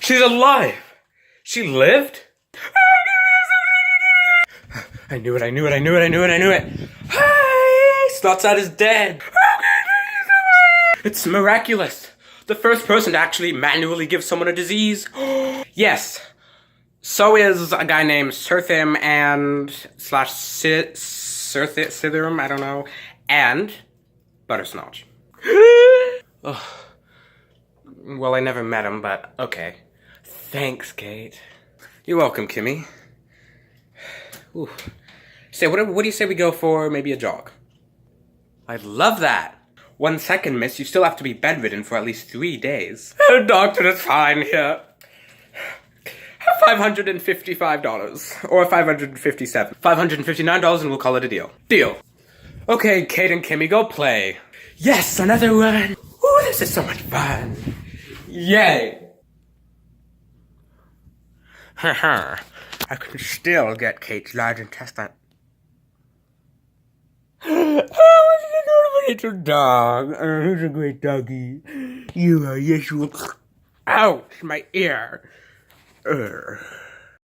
She's alive! She lived? I knew it. Hey! Slotside is dead! It's miraculous! The first person to actually manually give someone a disease. Yes. So is a guy named Sirthim and Sirthim, I don't know, and Buttersnotch. Well, I never met him, but okay. Thanks, Kate. You're welcome, Kimmy. Ooh. Say, what do you say we go for maybe a jog? I'd love that. 1 second, miss. You still have to be bedridden for at least 3 days. Oh, doctor, it's fine here. $555. Or $557. $559 and we'll call it a deal. Deal. Okay, Kate and Kimmy, go play. Yes, another run. Ooh, this is so much fun. Yay. Haha. I can still get Kate's large intestine. Oh, what did I do to my little dog? Oh, who's a great doggy? You are, yes, you will. Ouch, my ear.